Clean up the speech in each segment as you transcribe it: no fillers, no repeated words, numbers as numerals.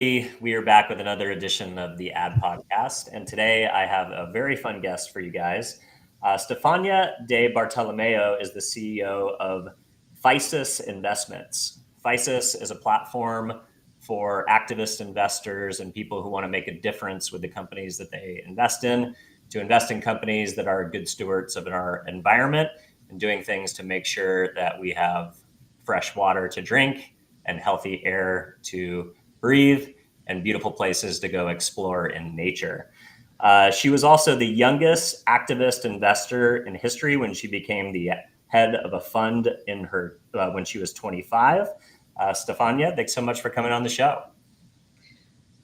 We are back with another edition of the Ad Podcast, and today I have a very fun guest for you guys. Stefania Di Bartolomeo is the CEO of Physis Investments. Physis is a platform for activist investors and people who want to make a difference with the companies that they invest in, to invest in companies that are good stewards of our environment and doing things to make sure that we have fresh water to drink and healthy air to breathe and beautiful places to go explore in nature. She was also the youngest activist investor in history when she became the head of a fund in her when she was 25. Stefania, thanks so much for coming on the show.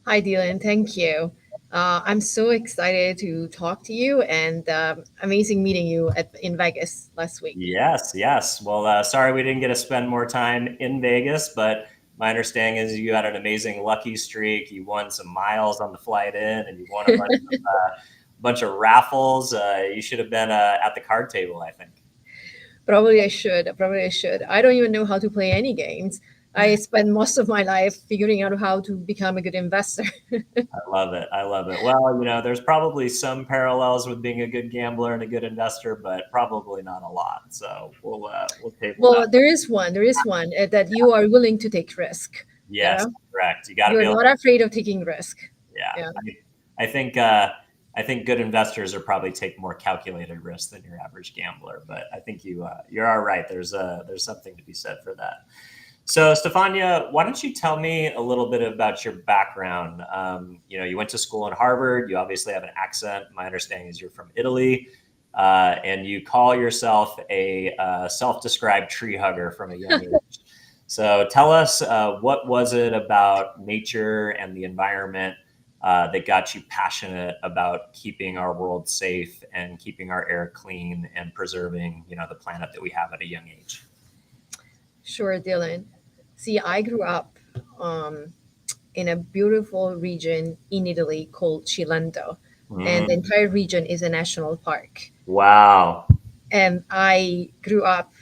Hi, Dylan. Thank you. I'm so excited to talk to you and amazing meeting you in Vegas last week. Yes. Well, sorry we didn't get to spend more time in Vegas, but my understanding is you had an amazing lucky streak. You won some miles on the flight in, and you won a bunch of raffles. You should have been at the card table, I think. Probably I should. I don't even know how to play any games. I spent most of my life figuring out how to become a good investor. I love it. Well, there's probably some parallels with being a good gambler and a good investor, but probably not a lot. So we'll table Well, that. there is one. That you are willing to take risk. Yes, correct. You got to be You're able. not afraid of taking risk. Yeah. I think good investors are probably take more calculated risks than your average gambler. But I think you're all right. There's something to be said for that. So, Stefania, why don't you tell me a little bit about your background? You went to school in Harvard. You obviously have an accent. My understanding is you're from Italy, and you call yourself a self-described tree hugger from a young age. So, tell us what was it about nature and the environment that got you passionate about keeping our world safe and keeping our air clean and preserving, the planet that we have at a young age? Sure, Dylan. See, I grew up in a beautiful region in Italy called Cilento, and the Mm, entire region is a national park. wow. And I grew up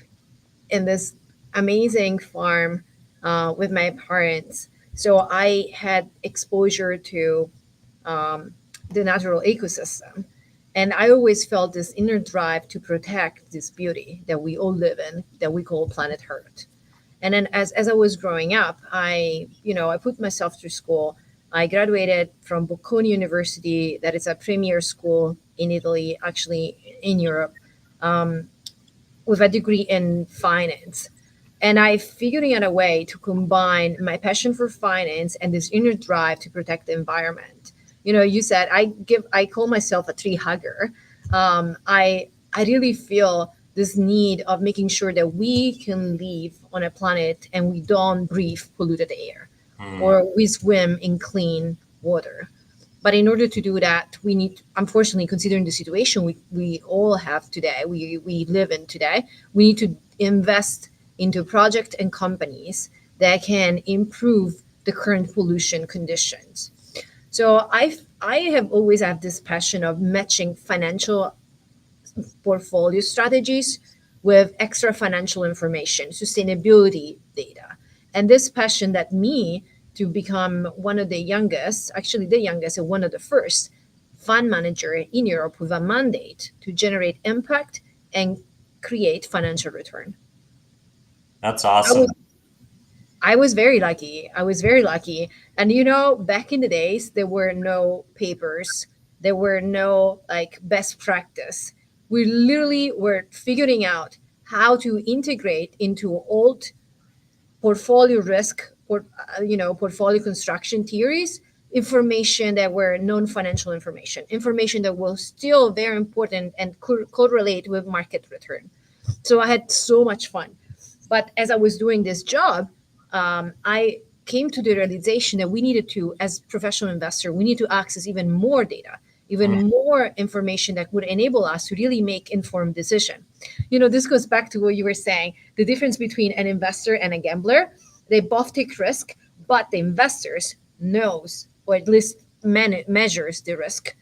in this amazing farm with my parents. So I had exposure to um, the natural ecosystem. And I always felt this inner drive to protect this beauty that we all live in, that we call planet Earth. And then as I was growing up, I put myself through school. I graduated from Bocconi University, that is a premier school in Italy, actually in Europe, um, with a degree in finance. And I figuring out a way to combine my passion for finance and this inner drive to protect the environment. You said I call myself a tree hugger. I really feel this need of making sure that we can live on a planet and we don't breathe polluted air Mm, or we swim in clean water. But in order to do that, we need, unfortunately, considering the situation we all have today, we live in today, we need to invest into projects and companies that can improve the current pollution conditions. So I have always had this passion of matching financial portfolio strategies with extra financial information, sustainability data. And this passion that me to become one of the youngest, actually the youngest and one of the first fund manager in Europe with a mandate to generate impact and create financial return. that's I awesome. was I was very lucky. I was very lucky. And back in the days, there were no papers, there were no like best practice. We literally were figuring out how to integrate into old portfolio risk or portfolio construction theories information that were non-financial information that was still very important and could correlate with market return. So I had so much fun. But as I was doing this job, I came to the realization that we needed to, as professional investor, we need to access even more data, Mm, even more information that would enable us to really make informed decision. This goes back to what you were saying, the difference between an investor and a gambler. They both take risk, but the investors knows, or at least measures the risk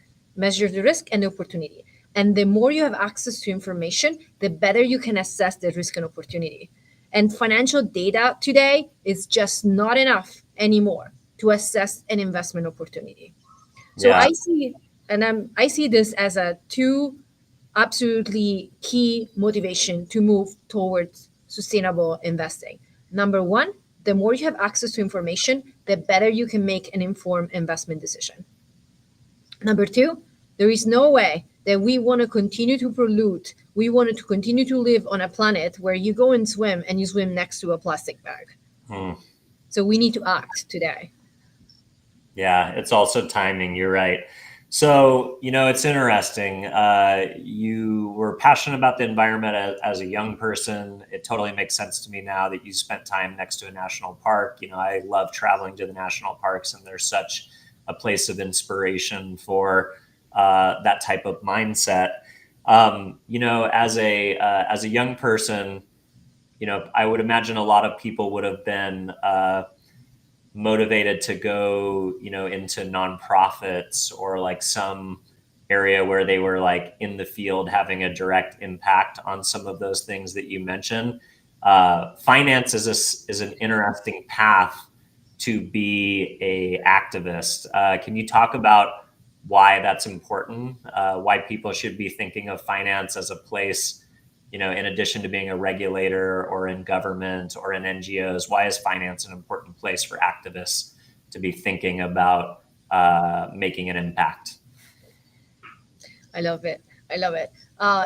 and the opportunity. And the more you have access to information, the better you can assess the risk and opportunity. And financial data today is just not enough anymore to assess an investment opportunity. So Yeah. I see this as a two absolutely key motivation to move towards sustainable investing. Number one, the more you have access to information, the better you can make an informed investment decision. Number two, there is no way that we want to continue to pollute. We want to continue to live on a planet where you go and swim and you swim next to a plastic bag. Hmm. So we need to act today. Yeah, it's also timing. You're right. So, it's interesting. You were passionate about the environment as a young person. It totally makes sense to me now that you spent time next to a national park. I love traveling to the national parks, and there's such a place of inspiration for that type of mindset. As a young person, I would imagine a lot of people would have been motivated to go, into nonprofits or like some area where they were like in the field having a direct impact on some of those things that you mentioned. Finance is an interesting path to be a activist. Can you talk about why that's important? Why people should be thinking of finance as a place, in addition to being a regulator or in government or in NGOs? Why is finance an important place for activists to be thinking about making an impact? I love it. I love it.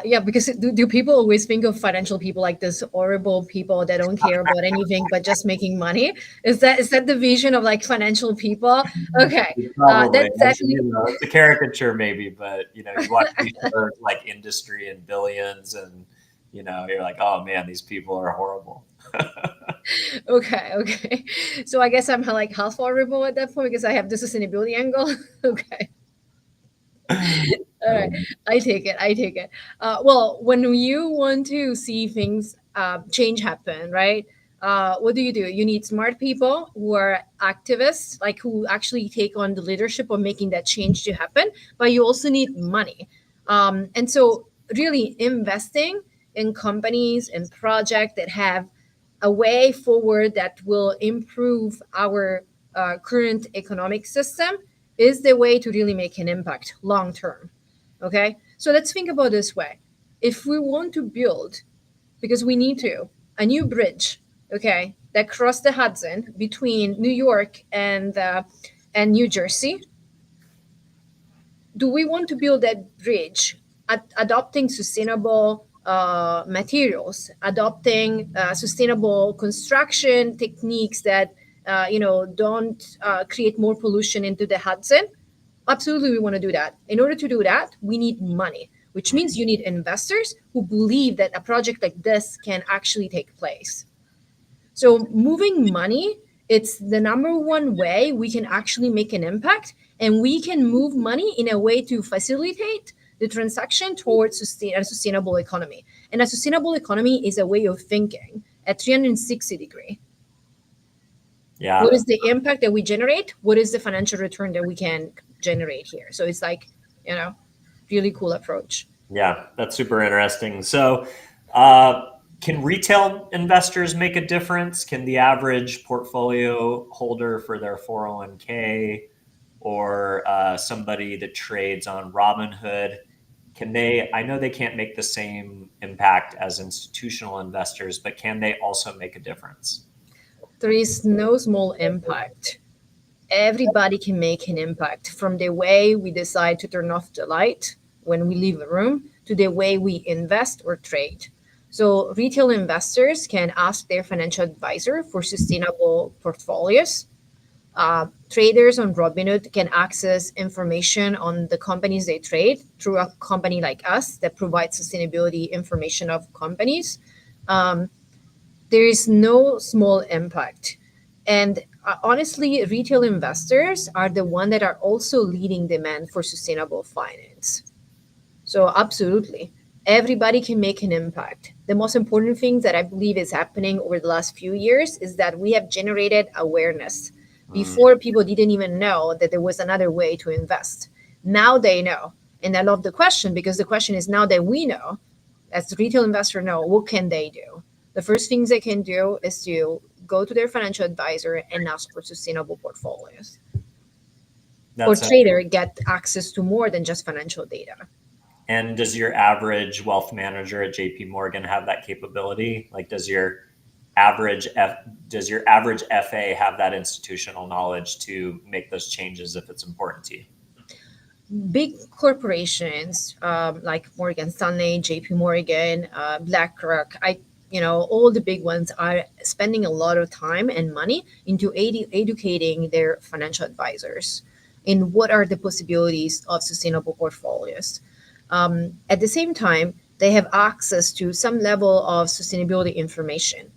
Yeah, because do people always think of financial people like this horrible people that don't care about anything but just making money? Is that the vision of like financial people? Okay, Probably. that's definitely It's a caricature maybe, but you watch these shows like Industry and Billions, and you're like, oh man, these people are horrible. okay. Okay, so I guess I'm like half horrible at that point because I have the sustainability angle. Okay. All right, I take it. I take it. Well, when you want to see things change happen, right? What do? You need smart people who are activists, like who actually take on the leadership of making that change to happen. But you also need money, and so really investing in companies and projects that have a way forward that will improve our current economic system is the way to really make an impact long term. Okay, so let's think about this way. If we want to build, because we need to, a new bridge, okay, that cross the Hudson between New York and New Jersey, do we want to build that bridge adopting sustainable materials, adopting sustainable construction techniques that don't create more pollution into the Hudson? Absolutely, we want to do that. In order to do that, we need money, which means you need investors who believe that a project like this can actually take place. So moving money, it's the number one way we can actually make an impact, and we can move money in a way to facilitate the transaction towards a sustainable economy. And a sustainable economy is a way of thinking at 360-degree. What Yeah. is the impact that we generate? What is the financial return that we can generate here? So it's like, really cool approach. Yeah, that's super interesting. So, uh, can retail investors make a difference? Can the average portfolio holder for their 401k or somebody that trades on Robinhood, can they? I know they can't make the same impact as institutional investors, but can they also make a difference? There is no small impact. Everybody can make an impact from the way we decide to turn off the light when we leave a room to the way we invest or trade. So, retail investors can ask their financial advisor for sustainable portfolios. Traders on Robinhood can access information on the companies they trade through a company like us that provides sustainability information of companies. Um, there is no small impact. And honestly, retail investors are the one that are also leading demand for sustainable finance. So absolutely, everybody can make an impact. The most important thing that I believe is happening over the last few years is that we have generated awareness. Mm, Before, people didn't even know that there was another way to invest. Now they know. And I love the question because the question is, now that we know, as the retail investor know, what can they do? The first things they can do is to go to their financial advisor and ask for sustainable portfolios. Or That's a, trader get access to more than just financial data. and does your average wealth manager at JP Morgan have that capability? Like, average F, does your average FA have that institutional knowledge to make those changes if it's important to you? Big corporations like Morgan Stanley, JP Morgan, BlackRock, all the big ones are spending a lot of time and money into educating their financial advisors in what are the possibilities of sustainable portfolios. At the same time, they have access to some level of sustainability information.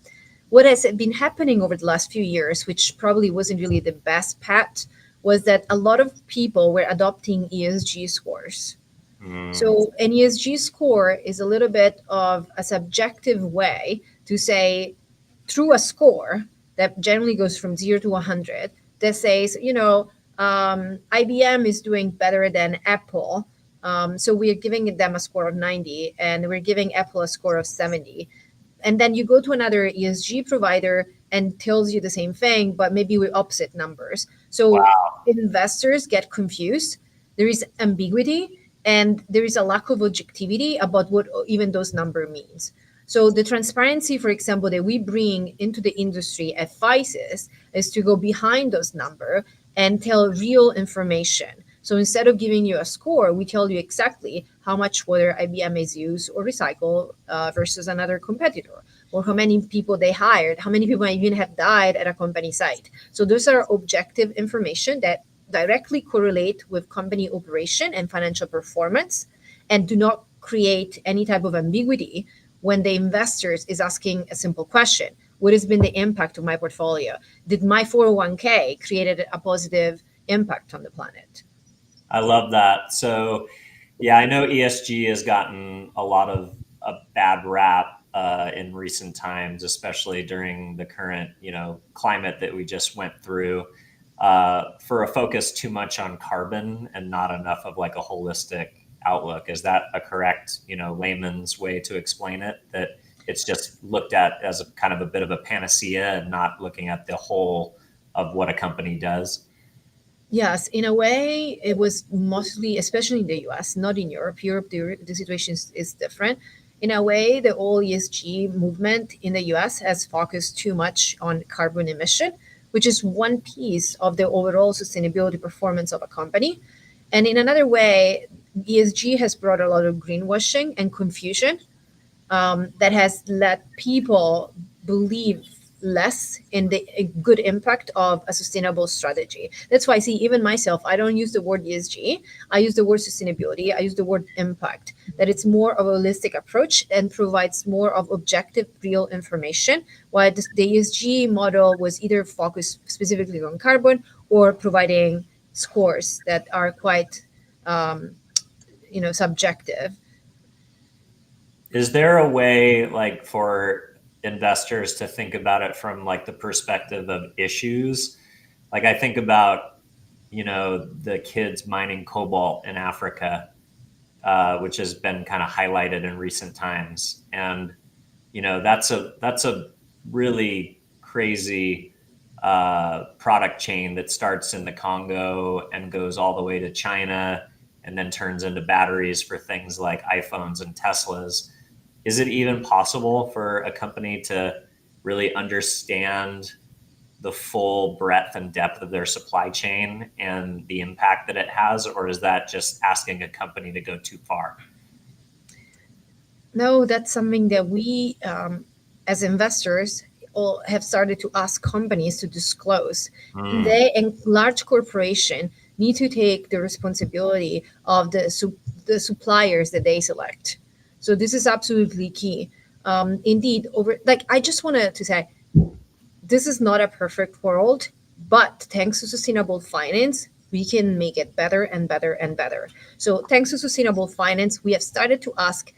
What has been happening over the last few years, which probably wasn't really the best path, was that a lot of people were adopting ESG scores. Mm, So an ESG score is a little bit of a subjective way to say, through a score that generally goes from 0 to 100, that says, IBM is doing better than Apple. So we're giving them a score of 90 and we're giving Apple a score of 70. And then you go to another ESG provider and tells you the same thing, but maybe with opposite numbers. So wow. investors get confused. There is ambiguity and there is a lack of objectivity about what even those number means. So the transparency, for example, that we bring into the industry at Physis is to go behind those number and tell real information. So instead of giving you a score, we tell you exactly how much water IBM is used or recycle versus another competitor, or how many people they hired, how many people even have died at a company site. So those are objective information that directly correlate with company operation and financial performance and do not create any type of ambiguity when the investors is asking a simple question. What has been the impact of my portfolio? Did my 401k created a positive impact on the planet? I love that. So, yeah, I know ESG has gotten a lot of a bad rap in recent times, especially during the current, climate that we just went through, for a focus too much on carbon and not enough of like a holistic outlook. Is that a correct, layman's way to explain it? That it's just looked at as a kind of a bit of a panacea and not looking at the whole of what a company does. Yes, in a way, it was mostly, especially in the US, not in Europe. Europe, the situation is different. In a way, the whole ESG movement in the US has focused too much on carbon emission, which is one piece of the overall sustainability performance of a company. And in another way, ESG has brought a lot of greenwashing and confusion that has let people believe less in the good impact of a sustainable strategy. That's why I see even myself, I don't use the word ESG. I use the word sustainability. I use the word impact, that it's more of a holistic approach and provides more of objective, real information. While the ESG model was either focused specifically on carbon or providing scores that are quite, subjective. Is there a way like for investors to think about it from like the perspective of issues? Like I think about, the kids mining cobalt in Africa, which has been kind of highlighted in recent times. And, that's a really crazy product chain that starts in the Congo and goes all the way to China and then turns into batteries for things like iPhones and Teslas. Is it even possible for a company to really understand the full breadth and depth of their supply chain and the impact that it has, or is that just asking a company to go too far? No, that's something that we, as investors, all have started to ask companies to disclose. Mm. They and large corporation need to take the responsibility of the suppliers that they select. So this is absolutely key. Indeed, over like I just wanted to say, this is not a perfect world, but thanks to sustainable finance, we can make it better and better and better. So thanks to sustainable finance, we have started to ask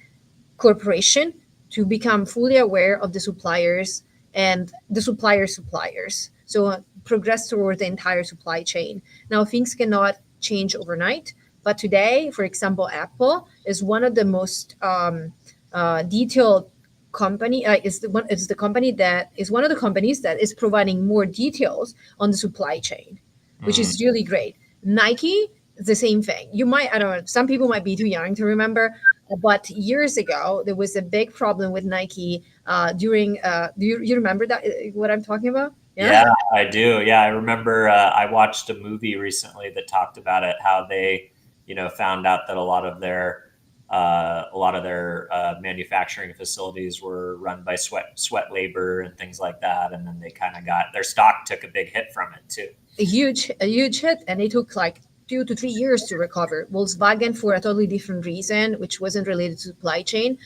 corporation to become fully aware of the suppliers and the suppliers. So progress toward the entire supply chain. Now things cannot change overnight, but today, for example, Apple is one of the most detailed company is the company that is one of the companies that is providing more details on the supply chain, which Mm. is really great. Nike is the same thing. You might, I don't know, some people might be too young to remember, but years ago there was a big problem with Nike during. You remember that what I'm talking about? Yeah. Yeah, I do. Yeah, I remember I watched a movie recently that talked about it, how they, found out that a lot of their manufacturing facilities were run by sweat labor and things like that, and then they kind of got their stock took a big hit from it too. A huge hit, and it took like 2 to 3 years to recover. Volkswagen for a totally different reason, which wasn't related to supply chain.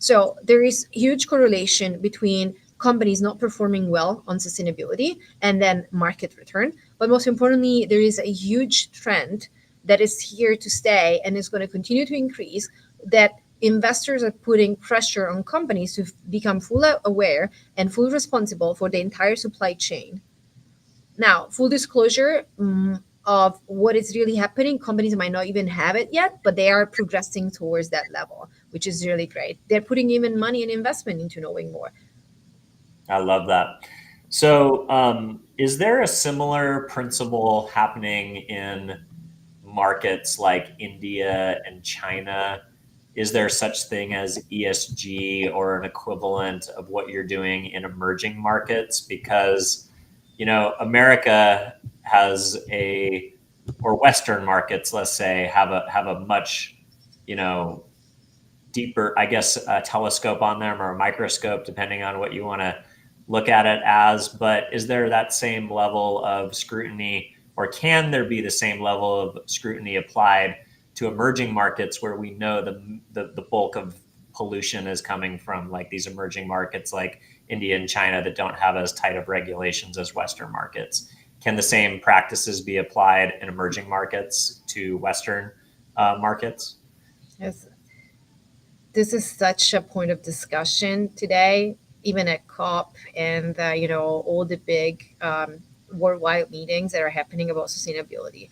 So there is huge correlation between companies not performing well on sustainability and then market return. But most importantly, there is a huge trend that is here to stay and is going to continue to increase, that investors are putting pressure on companies to become fully aware and fully responsible for the entire supply chain. Now, full disclosure, of what is really happening, companies might not even have it yet, but they are progressing towards that level, which is really great. They're putting even money and investment into knowing more. I love that. So, is there a similar principle happening in markets like India and China? Is there such thing as ESG or an equivalent of what you're doing in emerging markets? Because, America has or Western markets, let's say, have a much, you know, deeper, I guess, a telescope on them or a microscope, depending on what you want to look at it as. But is there that same level of scrutiny, or can there be the same level of scrutiny applied to emerging markets where we know the bulk of pollution is coming from, like these emerging markets like India and China that don't have as tight of regulations as Western markets? Can the same practices be applied in emerging markets to Western markets? Yes. This is such a point of discussion today, even at COP and all the big worldwide meetings that are happening about sustainability.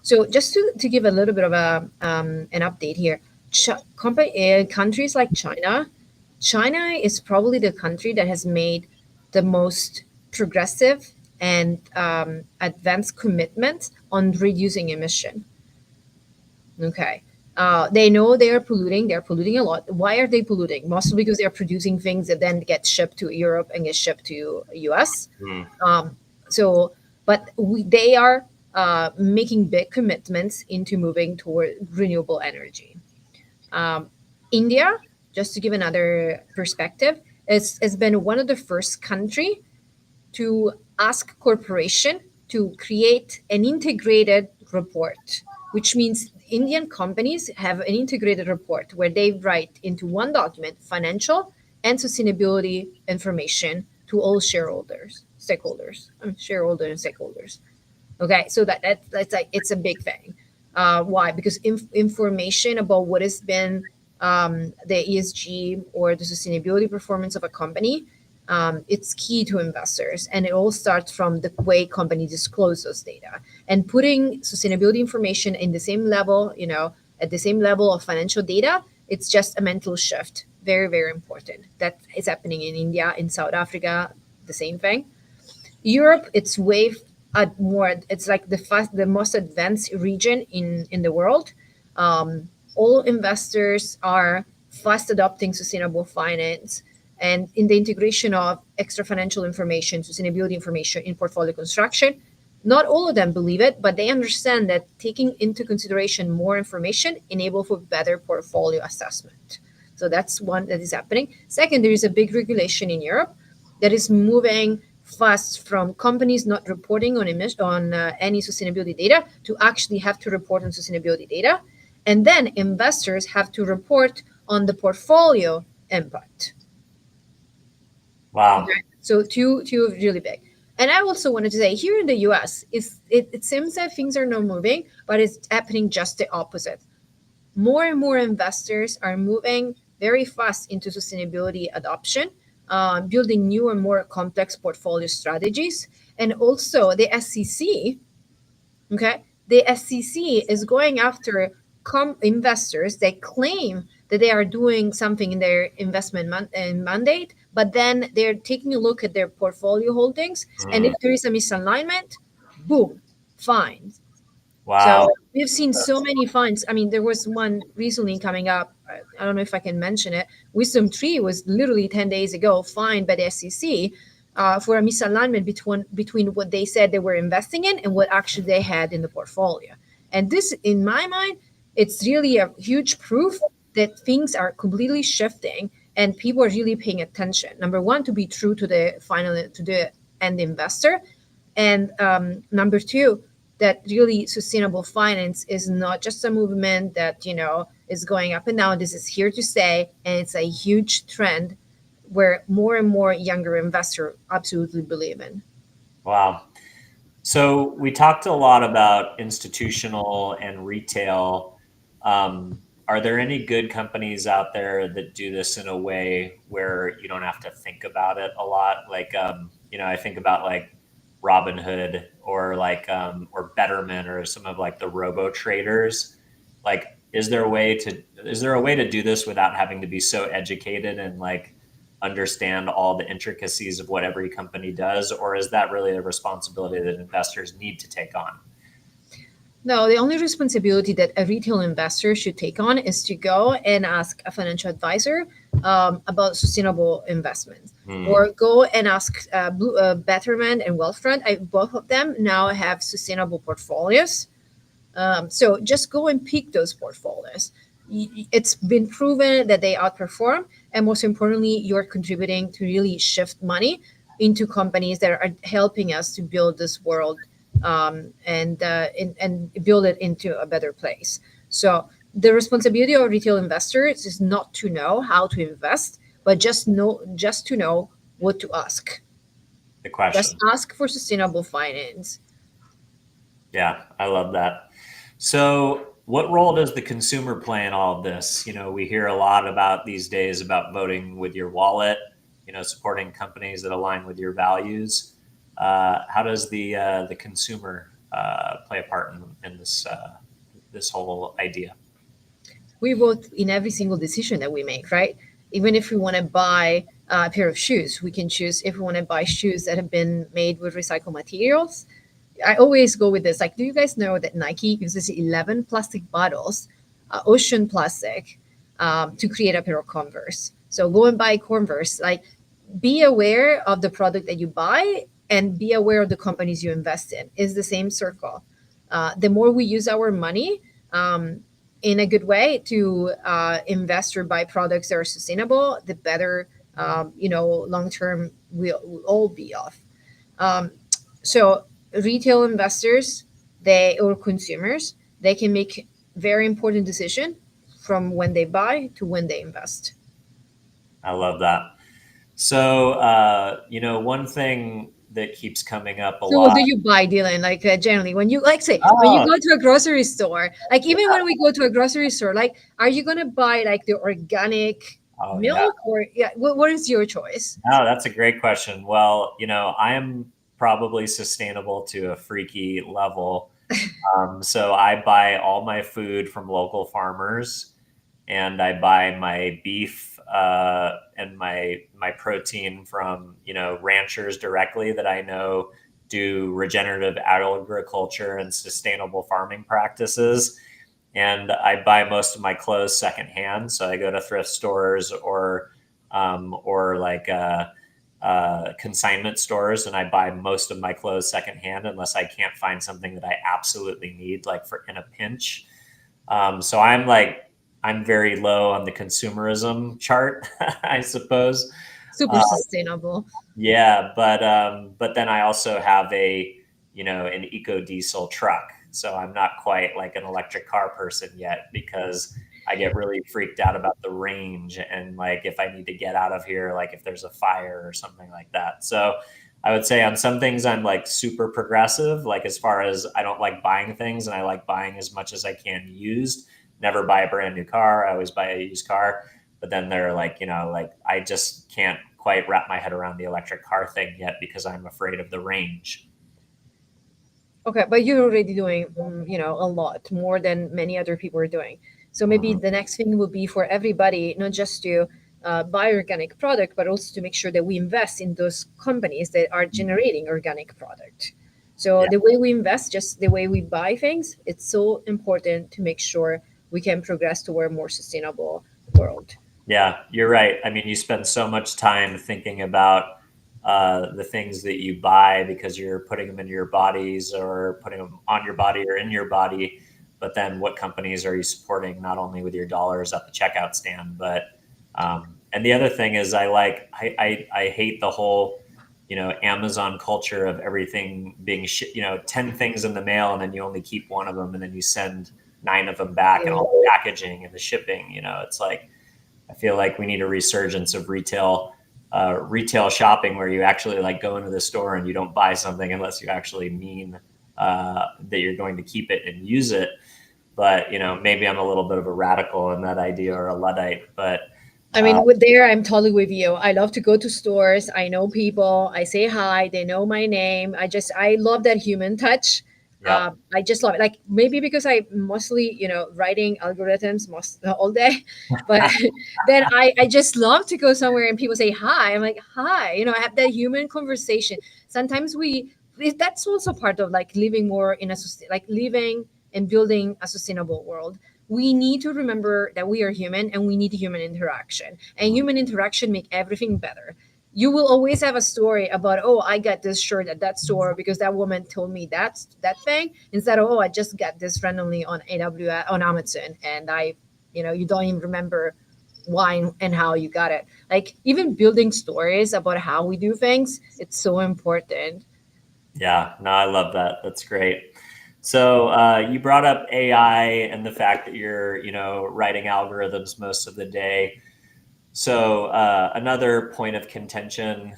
So just to give a little bit of an update here, countries like China is probably the country that has made the most progressive and advanced commitment on reducing emission. Okay. They know they are polluting. They're polluting a lot. Why are they polluting? Mostly because they are producing things that then get shipped to Europe and get shipped to US. Mm. So, but they are making big commitments into moving toward renewable energy. Um, India, just to give another perspective, has been one of the first country to ask corporation to create an integrated report, which means Indian companies have an integrated report where they write into one document financial and sustainability information to all shareholders and stakeholders. Okay, so that's like it's a big thing. Why? Because information about what has been the ESG or the sustainability performance of a company, it's key to investors, and it all starts from the way companies disclose those data. And putting sustainability information in the same level, at the same level of financial data, it's just a mental shift. Very, very important. That is happening in India, in South Africa, the same thing. Europe, it's way more. It's like the most advanced region in the world. All investors are fast adopting sustainable finance and in the integration of extra financial information, sustainability information in portfolio construction. Not all of them believe it, but they understand that taking into consideration more information enable for better portfolio assessment. So that's one that is happening. Second, there is a big regulation in Europe that is moving fast from companies not reporting on any sustainability data to actually have to report on sustainability data, and then investors have to report on the portfolio impact. Wow. Okay. So two really big. And I also wanted to say here in the US, it seems that things are not moving, but it's happening just the opposite. More and more investors are moving very fast into sustainability adoption, building new and more complex portfolio strategies. And also the SEC, okay, the SEC is going after investors that claim that they are doing something in their investment mandate, but then they're taking a look at their portfolio holdings, and if Mm. there is a misalignment, boom, fine. So Wow. we've seen so many fines. I mean, there was one recently coming up. I don't know if I can mention it. Wisdom Tree was literally 10 days ago fined by the SEC for a misalignment between what they said they were investing in and what actually they had in the portfolio. And this, in my mind, it's really a huge proof that things are completely shifting and people are really paying attention. Number one, to be true to the end investor, and number two, that really sustainable finance is not just a movement that is going up and down. This is here to stay, and it's a huge trend where more and more younger investors absolutely believe in. Wow. So we talked a lot about institutional and retail. Are there any good companies out there that do this in a way where you don't have to think about it a lot? Like, I think about like Robinhood or like or Betterment or some of like the robo traders. Like, is there a way to do this without having to be so educated and like understand all the intricacies of what every company does, or is that really a responsibility that investors need to take on? No, the only responsibility that a retail investor should take on is to go and ask a financial advisor about sustainable investments, Hmm. or go and ask Betterment and Wealthfront. Both of them now have sustainable portfolios. So just go and pick those portfolios. It's been proven that they outperform, and most importantly, you're contributing to really shift money into companies that are helping us to build this world, and build it into a better place. So the responsibility of retail investors is not to know how to invest, but just to know what to ask. The Just question. ask for sustainable finance. Yeah, I love that. So, what role does the consumer play in all of this? We hear a lot about these days about voting with your wallet, supporting companies that align with your values. How does the consumer play a part in this whole idea? We vote in every single decision that we make, right? Even if we want to buy a pair of shoes, we can choose if we want to buy shoes that have been made with recycled materials. I always go with this. Like, do you guys know that Nike uses 11 plastic bottles, ocean plastic, to create a pair of Converse? So go and buy Converse. Like, be aware of the product that you buy and be aware of the companies you invest in. Is the same circle. The more we use our money in a good way to invest or buy products that are sustainable, the better, long term we'll all be off. Um, so retail investors, they or consumers, they can make very important decision from when they buy to when they invest. I love that. So, one thing that keeps coming up a So what lot. do you buy, Dylan? Like, generally, when you, like, say, when you Oh, go to a grocery store, like, even when we go to a grocery store, like, are you gonna buy like the organic oh yeah. milk, or yeah, what is your choice? No, that's a great question. Well, I am probably sustainable to a freaky level. So I buy all my food from local farmers, and I buy my beef and my protein from ranchers directly that I know do regenerative agriculture and sustainable farming practices. And I buy most of my clothes secondhand. So I go to thrift stores or like consignment stores, and I buy most of my clothes secondhand unless I can't find something that I absolutely need, like for in a pinch. So I'm very low on the consumerism chart, I suppose. Super Uh, sustainable. yeah, but then I also have an eco diesel truck. So I'm not quite like an electric car person yet because I get really freaked out about the range and like if I need to get out of here, like if there's a fire or something like that. So I would say on some things I'm like super progressive, like as far as I don't like buying things and I like buying as much as I can used. Never buy a brand new car. I always buy a used car. But then they're like, like I just can't quite wrap my head around the electric car thing yet because I'm afraid of the range. Okay, but you're already doing, a lot more than many other people are doing. So maybe the next thing will be for everybody, not just to buy organic product, but also to make sure that we invest in those companies that are generating organic product. So Yeah. the way we invest, just the way we buy things, it's so important to make sure we can progress toward a more sustainable world. Yeah, you're right. I mean, you spend so much time thinking about the things that you buy because you're putting them into your bodies or putting them on your body or in your body. But then what companies are you supporting, not only with your dollars at the checkout stand, but and the other thing is I hate the whole, Amazon culture of everything being 10 things in the mail and then you only keep one of them and then you send nine of them back and all the packaging and the shipping, it's like I feel like we need a resurgence of retail shopping where you actually like go into the store and you don't buy something unless you actually mean that you're going to keep it and use it. But maybe I'm a little bit of a radical in that idea or a luddite. But I mean, with there, I'm totally with you. I love to go to stores. I know people. I say hi. They know my name. I love that human touch. yeah, I just love it. Like maybe because I mostly, writing algorithms most all day, but then I just love to go somewhere and people say hi. I'm like hi. I have that human conversation. Sometimes that's also part of like living more in like living and building a sustainable world. We need to remember that we are human and we need human interaction, and human interaction make everything better. You will always have a story about, oh, I got this shirt at that store because that woman told me that thing, instead of, oh, I just got this randomly on on Amazon, and you don't even remember why and how you got it. Like even building stories about how we do things, it's so important. yeah, no, I love that. That's great. So you brought up AI and the fact that you're writing algorithms most of the day. So another point of contention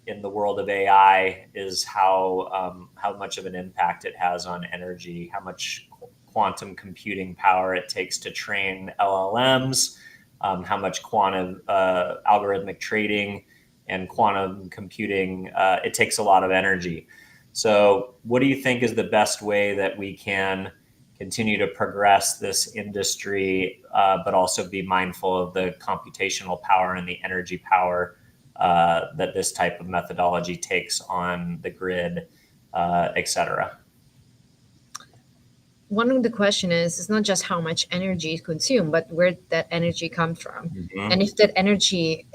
in the world of AI is how much of an impact it has on energy, how much quantum computing power it takes to train LLMs, how much quantum algorithmic trading and quantum computing it takes a lot of energy. So, what do you think is the best way that we can continue to progress this industry, but also be mindful of the computational power and the energy power that this type of methodology takes on the grid, et cetera? One of the question is, it's not just how much energy is consumed, but where that energy comes from. And Mm-hmm. if that energy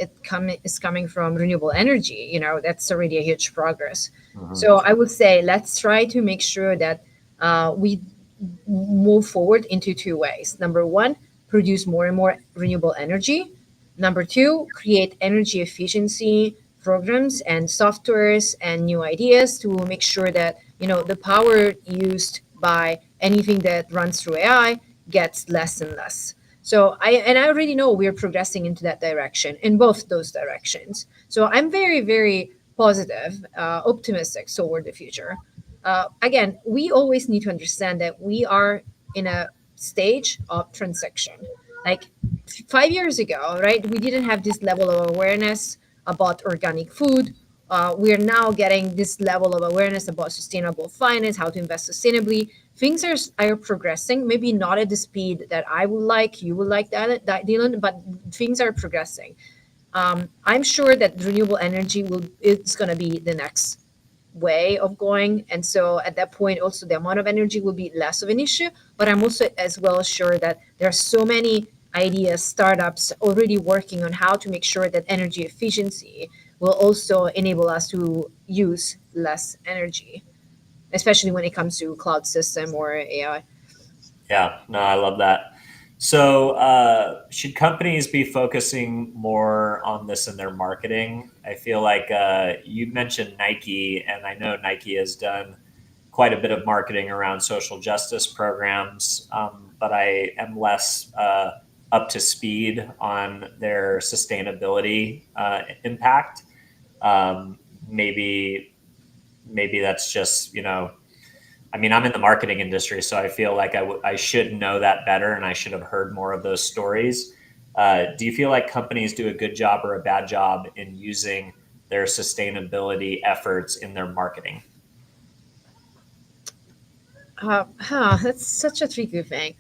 is coming from renewable energy, that's already a huge progress. Mm-hmm. So I would say let's try to make sure that we move forward into two ways. Number one, produce more and more renewable energy. Number two, create energy efficiency programs and softwares and new ideas to make sure that the power used by anything that runs through AI gets less and less. So I already know we're progressing into that direction, in both those directions. So I'm very, very positive, optimistic toward the future. Again, we always need to understand that we are in a stage of transition. Like 5 years ago, right, we didn't have this level of awareness about organic food. We are now getting this level of awareness about sustainable finance, how to invest sustainably. Things are progressing, maybe not at the speed that I would like, you would like that Dylan, but things are progressing. I'm sure that renewable energy will it's going to be the next way of going, and so at that point also the amount of energy will be less of an issue. But I'm also as well sure that there are so many ideas, startups already working on how to make sure that energy efficiency will also enable us to use less energy, especially when it comes to cloud system or AI. Yeah, no, I love that. So, should companies be focusing more on this in their marketing? I feel like you mentioned Nike, and I know Nike has done quite a bit of marketing around social justice programs, but I am less up to speed on their sustainability impact. Maybe that's just I mean, I'm in the marketing industry, so I feel like I should know that better and I should have heard more of those stories. Do you feel like companies do a good job or a bad job in using their sustainability efforts in their marketing? That's such a tricky thing.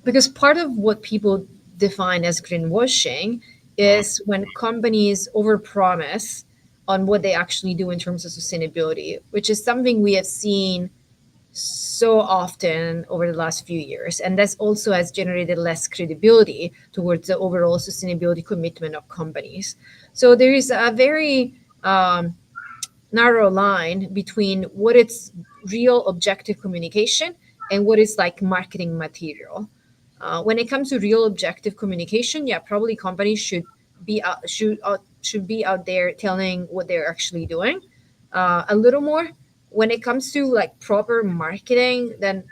because part of what people define as greenwashing Mm, is when companies overpromise on what they actually do in terms of sustainability, which is something we have seen so often over the last few years. And that's also has generated less credibility towards the overall sustainability commitment of companies. So there is a very narrow line between what is real objective communication and what is like marketing material. When it comes to real objective communication, yeah, probably companies should be out there telling what they're actually doing a little more. When it comes to like proper marketing, then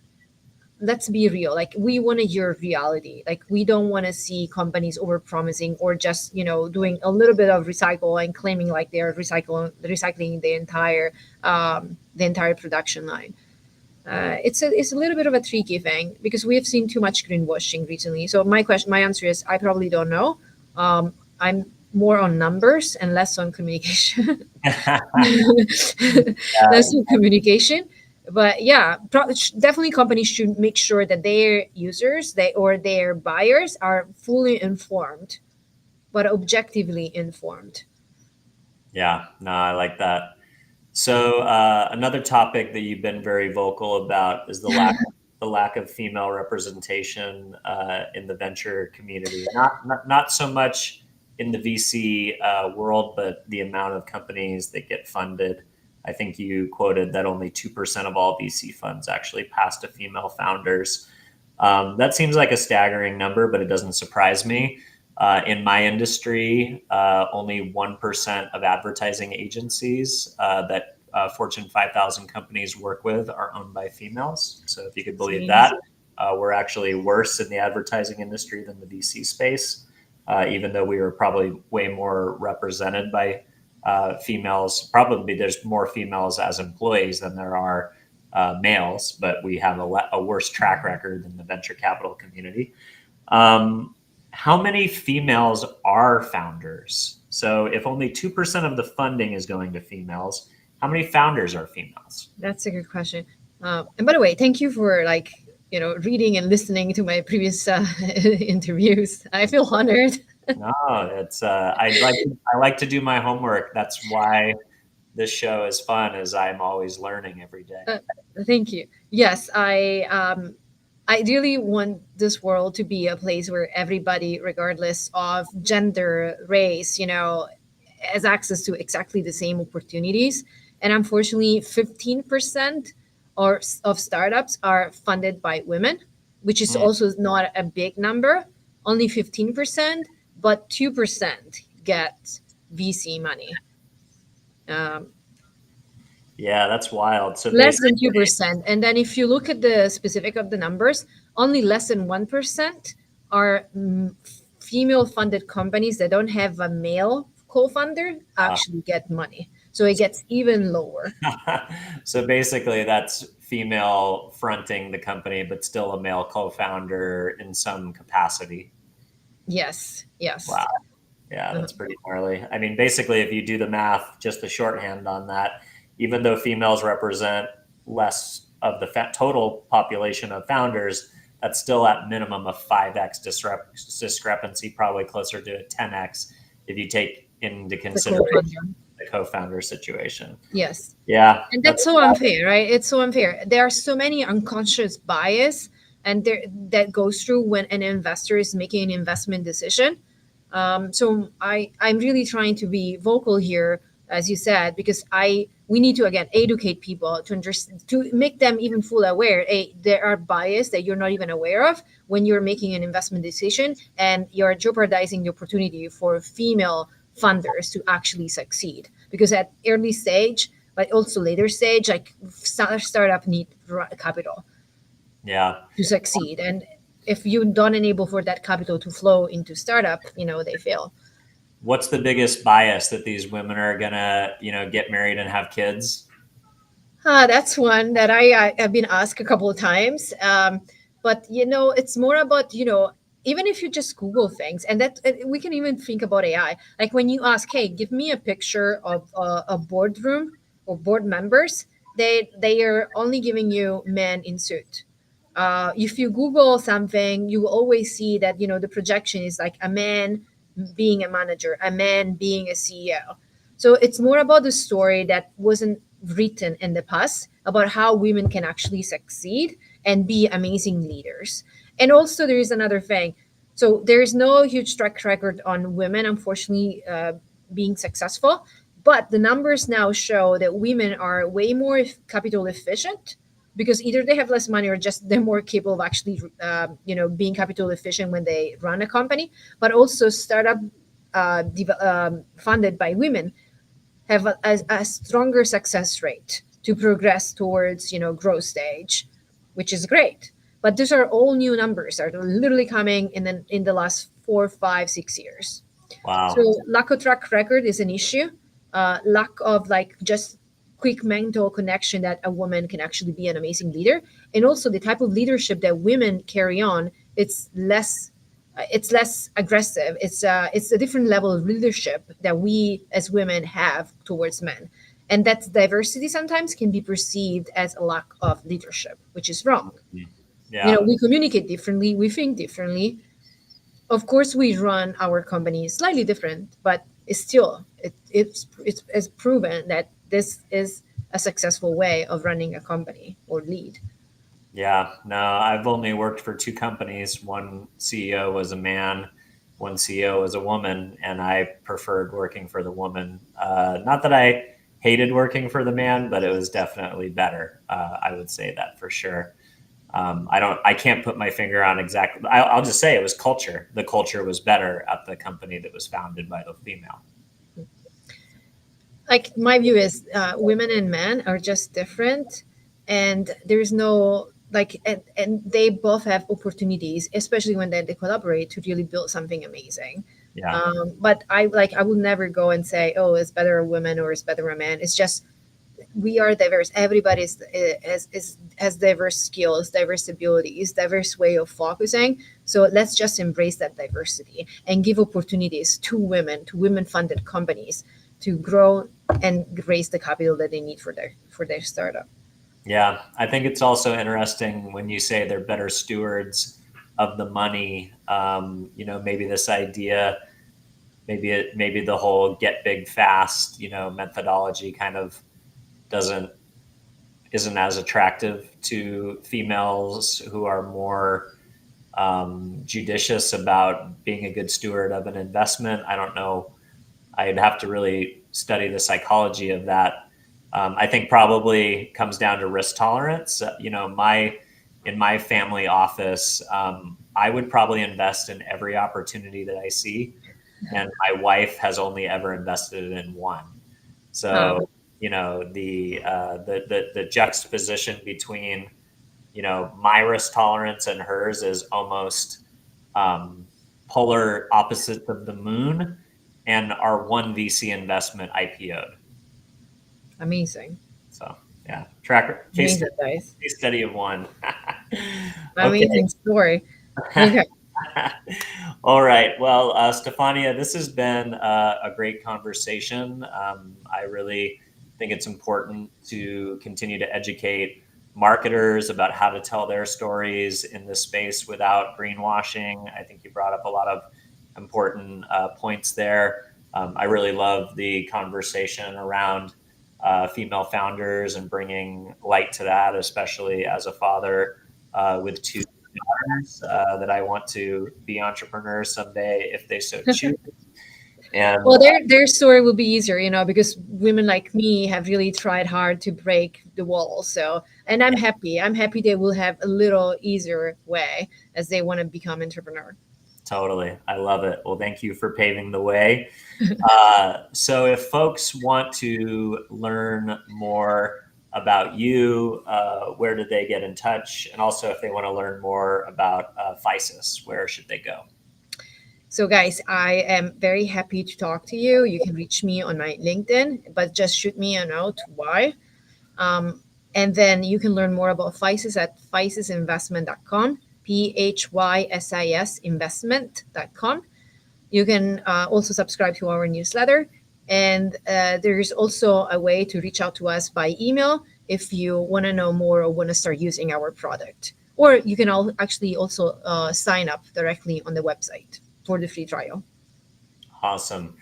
let's be real. Like we want to hear reality. Like we don't want to see companies over promising or just doing a little bit of recycle and claiming like they're recycling the entire production line. It's a little bit of a tricky thing because we have seen too much greenwashing recently. So my answer is I probably don't know. I'm more on numbers and less on communication. Less on communication. But yeah, definitely companies should make sure that their users, or their buyers, are fully informed, but objectively informed. yeah, no, I like that. So another topic that you've been very vocal about is the lack of female representation in the venture community. Not so much in the VC world, but the amount of companies that get funded. I think you quoted that only 2% of all VC funds actually pass to female founders. That seems like a staggering number, but it doesn't surprise me. In my industry, only 1% of advertising agencies that Fortune 5,000 companies work with are owned by females. So if you could It's believe amazing. that, we're actually worse in the advertising industry than the VC space, even though we were probably way more represented by females. Probably there's more females as employees than there are males, but we have a worse track record than the venture capital community. Um, how many females are founders? So if only 2% of the funding is going to females, how many founders are females? That's a good question. And by the way, thank you for reading and listening to my previous interviews. I feel honored. No, it's I like to do my homework. That's why this show is fun, is I'm always learning every day. Uh, Thank you. Yes, I ideally want this world to be a place where everybody, regardless of gender, race, has access to exactly the same opportunities. And unfortunately, 15% of startups are funded by women, which is Hmm. also not a big number. Only 15%, but 2% get VC money. Um, Yeah, that's wild. So Less basically, than 2%. And then if you look at the specific of the numbers, only less than 1% are female funded companies that don't have a male co-founder actually get money. So it gets even lower. so basically, that's female fronting the company, but still a male co-founder in some capacity. Yes, yes. Wow. Yeah, Uh, that's pretty gnarly. I mean, basically, if you do the math, just the shorthand on that, even though females represent less of the total population of founders, that's still at minimum a 5x discrepancy, probably closer to a 10x if you take into the consideration co-founder. the co-founder situation. Yes. Yeah, And that's that's so unfair, right? It's so unfair. There are so many unconscious bias and there that goes through when an investor is making an investment decision. So I'm really trying to be vocal here, as you said, because we need to again educate people to understand, to make them even fully aware. There are bias that you're not even aware of when you're making an investment decision, and you're jeopardizing the opportunity for female funders to actually succeed. Because at early stage, but also later stage, like startup need capital yeah. to succeed, and if you don't enable for that capital to flow into startup, they fail. What's the biggest bias that these women are gonna, get married and have kids? That's one that I have been asked a couple of times. But it's more about even if you just Google things, and that we can even think about AI. Like when you ask, "Hey, give me a picture of a boardroom or board members," they are only giving you men in suit. If you Google something, you will always see that the projection is like a man being a manager, a man being a CEO. So it's more about the story that wasn't written in the past about how women can actually succeed and be amazing leaders. And also, there is another thing. So there is no huge track record on women, unfortunately, being successful. But the numbers now show that women are way more capital efficient because either they have less money or just they're more capable of actually, being capital efficient when they run a company. But also, startup funded by women have a stronger success rate to progress towards growth stage, which is great. But these are all new numbers that are literally coming in the last 4, 5, 6 years. So Wow. lack of track record is an issue. Lack of like just quick mental connection that a woman can actually be an amazing leader, and also the type of leadership that women carry on. It's less aggressive. It's a different level of leadership that we as women have towards men, and that diversity sometimes can be perceived as a lack of leadership, which is wrong. Yeah. We communicate differently, we think differently. Of course, we run our company slightly different, but it's proven that this is a successful way of running a company or lead. Yeah, no, I've only worked for two companies. One CEO was a man, one CEO was a woman, and I preferred working for the woman. Not that I hated working for the man, but it was definitely better. I would say that for sure. I can't put my finger on exactly. I'll just say it was culture. The culture was better at the company that was founded by the female. Like my view is, women and men are just different, and there's no like, and they both have opportunities, especially when they collaborate to really build something amazing. Yeah, But I will never go and say, oh, it's better a woman or it's better a man. It's just we are diverse. Everybody has diverse skills, diverse abilities, diverse way of focusing. So let's just embrace that diversity and give opportunities to women funded companies to grow and raise the capital that they need for their startup. yeah. I think it's also interesting when you say they're better stewards of the money. Maybe this idea, maybe the whole get big fast, methodology kind of doesn't isn't as attractive to females who are more judicious about being a good steward of an investment. I don't know. I'd have to really study the psychology of that. I think probably comes down to risk tolerance. In my family office, I would probably invest in every opportunity that I see, and my wife has only ever invested in one. So Um, the juxtaposition between my risk tolerance and hers is almost um, polar opposites of the moon, and our one VC investment IPO'd. Amazing, So yeah, tracker amazing, guys, case study of one. Okay. amazing story. Okay. All right. Well, Stefania, this has been a great conversation. I really think it's important to continue to educate marketers about how to tell their stories in this space without greenwashing. I think you brought up a lot of important points there. I really love the conversation around female founders and bringing light to that, especially as a father with two daughters that I want to be entrepreneurs someday if they so choose. And Well, their story will be easier, because women like me have really tried hard to break the wall. So, and I'm yeah, happy. I'm happy they will have a little easier way as they want to become entrepreneur. totally. I love it. Well, thank you for paving the way. So, if folks want to learn more about you, where do they get in touch? And also, if they want to learn more about Physis, where should they go? So, guys, I am very happy to talk to you. You can reach me on my LinkedIn, but just shoot me a note. Why? Um, and then you can learn more about Physis at physisinvestment.com, PHYSIS investment.com. You can also subscribe to our newsletter. And there's also a way to reach out to us by email if you want to know more or want to start using our product. or you can actually also sign up directly on the website for the free trial. Awesome.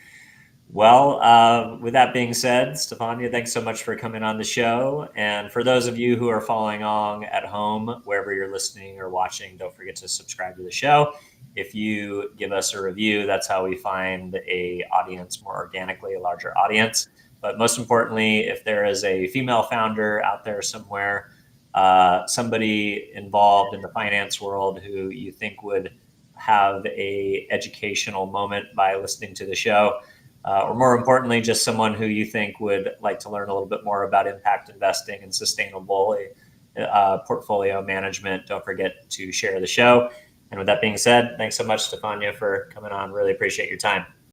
Well, with that being said, Stefania, thanks so much for coming on the show. And for those of you who are following along at home, wherever you're listening or watching, don't forget to subscribe to the show. If you give us a review, that's how we find a audience more organically, a larger audience. But most importantly, if there is a female founder out there somewhere, somebody involved in the finance world who you think would have a educational moment by listening to the show, or more importantly, just someone who you think would like to learn a little bit more about impact investing and sustainable portfolio management, don't forget to share the show. And with that being said, thanks so much, Stefania, for coming on. Really appreciate your time.